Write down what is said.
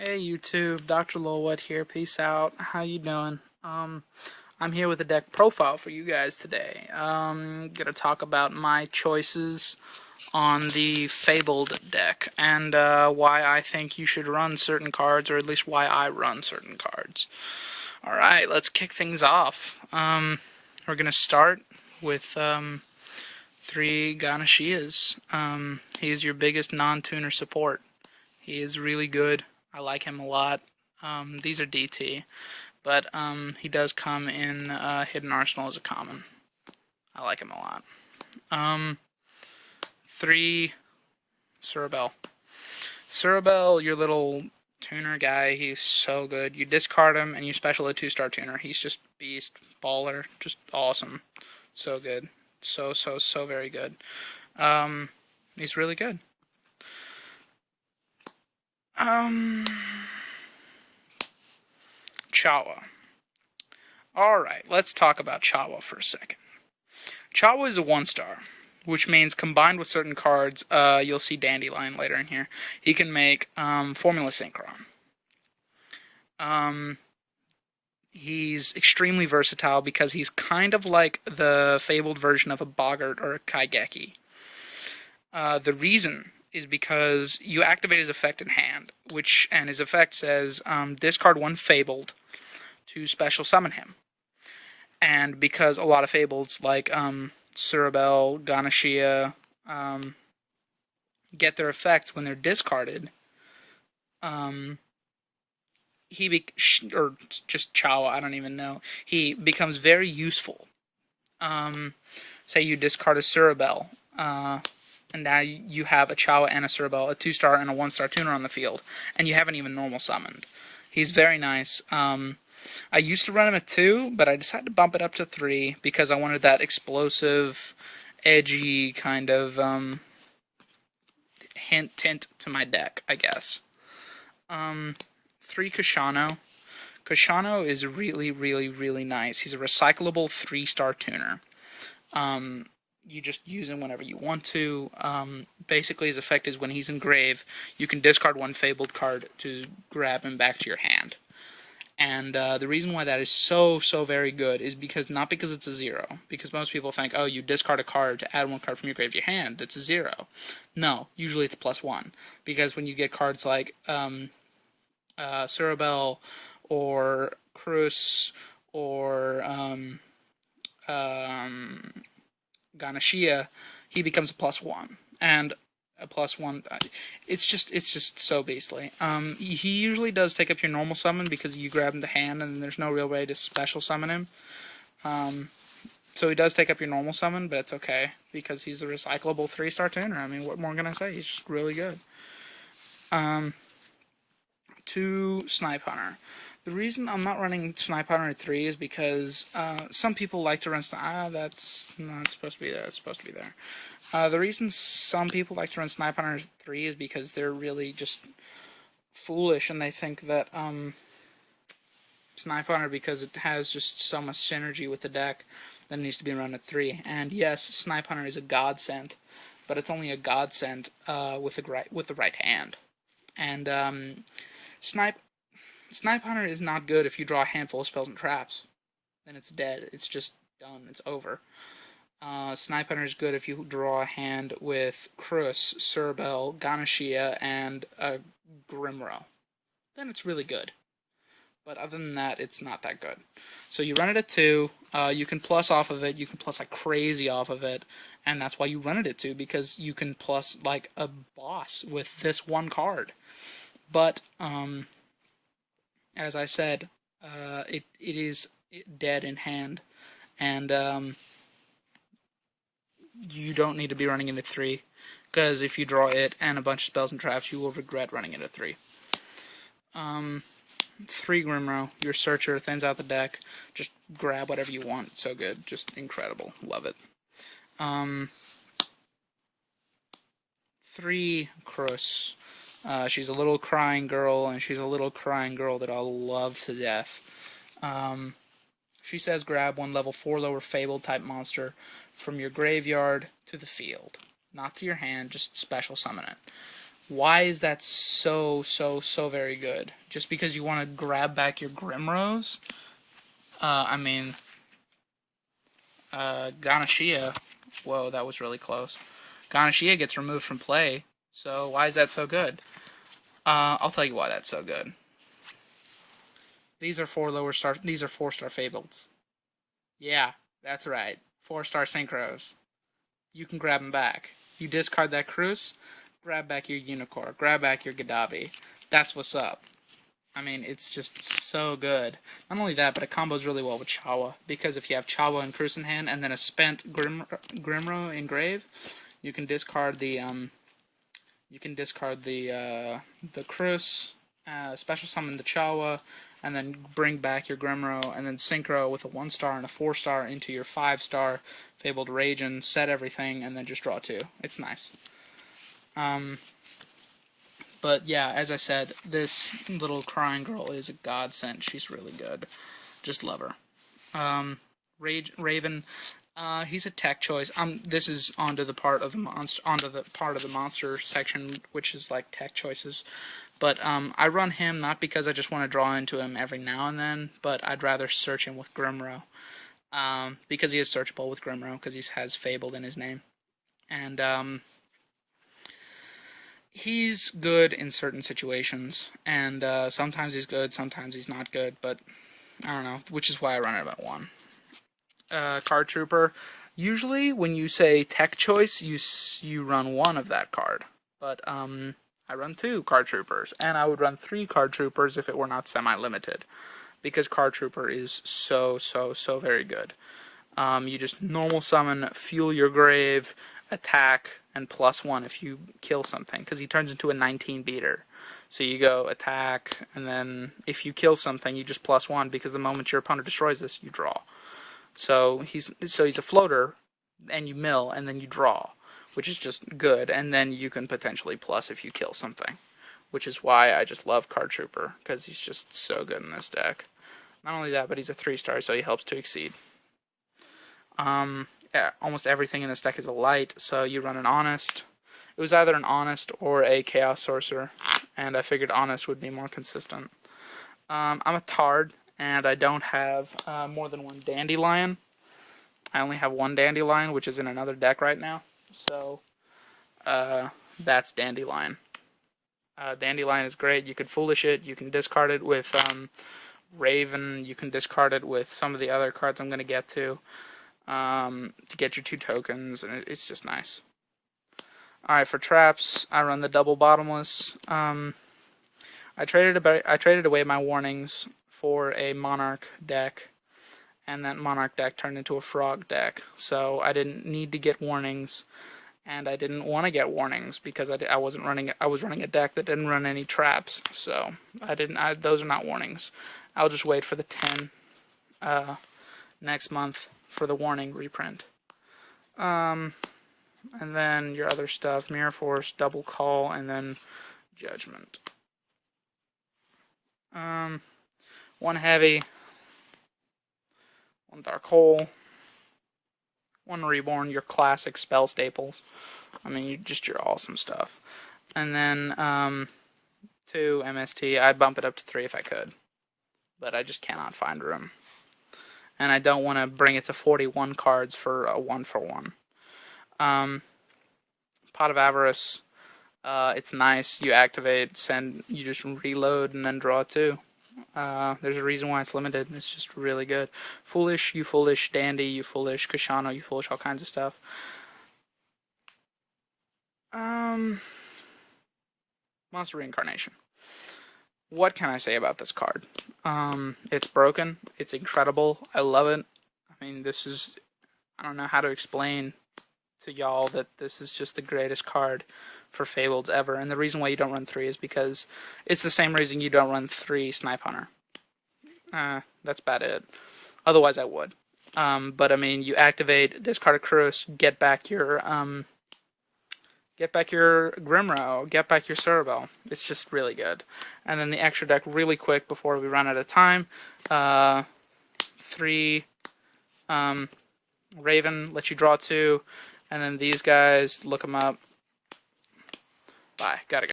Hey YouTube, Dr. Lolwet here. Peace out. How you doing? I'm here with a deck profile for you guys today. Gonna talk about my choices on the Fabled deck and why I think you should run certain cards, or at least why I run certain cards. All right, let's kick things off. We're gonna start with three Ganashias. He's your biggest non-tuner support. He is really good. I like him a lot. These are DT, but he does come in Hidden Arsenal as a common. I like him a lot. 3, Cerebel. Cerebel, your little tuner guy, he's so good. You discard him and you special a 2-star tuner. He's just beast, baller, just awesome. So good. So very good. He's really good. Chawa. Alright, let's talk about Chawa for a second. Chawa is a 1-star, which means combined with certain cards, you'll see Dandelion later in here, he can make Formula Synchron. He's extremely versatile because he's kind of like the Fabled version of a Boggart or a Kaigeki. The reason is because you activate his effect in hand, and his effect says discard one Fabled to special summon him. And because a lot of Fableds like Cerebel, Ganashia get their effects when they're discarded, or just Chawa, I don't even know, he becomes very useful. Say you discard a Cerebel, and now you have a Chawa and a Cerebel, a 2-star and a 1-star tuner on the field, and you haven't even normal summoned. He's very nice. I used to run him at 2, but I decided to bump it up to 3 because I wanted that explosive, edgy kind of tint to my deck, I guess. 3, Kushano. Kushano is really nice. He's a recyclable 3-star tuner. You just use him whenever you want to. Basically, his effect is when he's in grave, you can discard one Fabled card to grab him back to your hand. And the reason why that is so very good is not because it's a 0. Because most people think, oh, you discard a card to add one card from your grave to your hand, that's a 0. No, usually it's a +1. Because when you get cards like Cerebel or Cruz or Ganashia, he becomes a +1, and a +1. It's just so beastly. He usually does take up your normal summon because you grab him to hand, and there's no real way to special summon him. So he does take up your normal summon, but it's okay because he's a recyclable 3-star tuner. I mean, what more can I say? He's just really good. 2, Snipe Hunter. The reason I'm not running Snipe Hunter at 3 is because some people like to run that's not supposed to be there. It's supposed to be there. The reason some people like to run Snipe Hunter at 3 is because they're really just foolish and they think that Snipe Hunter, because it has just so much synergy with the deck, that it needs to be run at 3. And yes, Snipe Hunter is a godsend, but it's only a godsend with the right hand. And Snipe Hunter is not good if you draw a handful of spells and traps. Then it's dead. It's just done. It's over. Snipe Hunter is good if you draw a hand with Cruz, Cerebel, Ganashia, and a Grimro. Then it's really good. But other than that, it's not that good. So you run it at 2. You can plus off of it. You can plus like crazy off of it. And that's why you run it at 2, because you can plus like a boss with this one card. But as I said, it is dead in hand, and you don't need to be running it at 3, because if you draw it and a bunch of spells and traps, you will regret running it at 3. 3, Grimro, your searcher, thins out the deck, just grab whatever you want, so good, just incredible, love it. 3, Cruz. She's a little crying girl, and she's a little crying girl that I'll love to death. She says grab one level 4 lower Fabled type monster from your graveyard to the field. Not to your hand, just special summon it. Why is that so very good? Just because you want to grab back your Grimrose? Ganashia. Whoa, that was really close. Ganashia gets removed from play. So why is that so good? I'll tell you why that's so good. These are 4-star Fableds. Yeah, that's right. 4-star Synchros. You can grab them back. You discard that Cruise, grab back your Unicorn, grab back your Gadabi. That's what's up. I mean, it's just so good. Not only that, but it combos really well with Chawa, because if you have Chawa and Cruise in hand, and then a spent Grimro in grave, you can discard the Cruise, special summon the Chawa, and then bring back your Grimro, and then Synchro with a 1-star and a 4-star into your 5-star Fabled Ragin, set everything, and then just draw 2. It's nice. But yeah, as I said, this little crying girl is a godsend. She's really good. Just love her. Raven, he's a tech choice. This is onto the part of the monster section, which is like tech choices. But I run him not because I just want to draw into him every now and then, but I'd rather search him with Grimro. Because he is searchable with Grimro, because he has Fabled in his name. And he's good in certain situations, and sometimes he's good, sometimes he's not good, but I don't know, which is why I run it at 1. Card Trooper, usually when you say tech choice, you run 1 of that card, but I run 2 Card Troopers, and I would run 3 Card Troopers if it were not semi-limited, because Card Trooper is so very good. You just normal summon, fuel your grave, attack, and +1 if you kill something, because he turns into a 19 beater. So you go attack, and then if you kill something, you just +1, because the moment your opponent destroys this, you draw. So he's a floater, and you mill, and then you draw, which is just good, and then you can potentially plus if you kill something, which is why I just love Card Trooper, because he's just so good in this deck. Not only that, but he's a 3-star, so he helps to exceed. Yeah, almost everything in this deck is a light, so you run an Honest. It was either an Honest or a Chaos Sorcerer, and I figured Honest would be more consistent. I'm a Tard, and I don't have more than 1 Dandelion. I only have 1 Dandelion, which is in another deck right now, so that's Dandelion. Dandelion is great. You can Foolish it, you can discard it with Raven, you can discard it with some of the other cards I'm going to get to get your 2 tokens, and it's just nice. Alright, for traps, I run the double bottomless. I traded away my warnings for a Monarch deck, and that Monarch deck turned into a Frog deck, so I didn't need to get warnings, and I didn't want to get warnings because I was running a deck that didn't run any traps, so those are not warnings. I'll just wait for the 10 next month for the warning reprint. And then your other stuff, Mirror Force, Double Call, and then Judgment. 1 Heavy, 1 Dark Hole, 1 Reborn, your classic spell staples. I mean, your awesome stuff. And then 2 MST. I'd bump it up to 3 if I could, but I just cannot find room. And I don't want to bring it to 41 cards for a 1-for-1. Pot of Avarice, it's nice. You activate, you just reload, and then draw 2. There's a reason why it's limited. It's just really good. Foolish, you foolish Dandy, you foolish Kashano, you foolish all kinds of stuff. Monster Reincarnation. What can I say about this card? It's broken. It's incredible. I love it. I mean, I don't know how to explain to y'all that this is just the greatest card for Fabled ever. And the reason why you don't run 3 is because it's the same reason you don't run 3 Snipe Hunter. That's about it. Otherwise, I would. But I mean, you activate, discard a Cruise, get back your Grimro, get back your Cerebel. It's just really good. And then the extra deck really quick before we run out of time. 3 Raven, let you draw 2. And then these guys, look them up. Bye. Gotta go.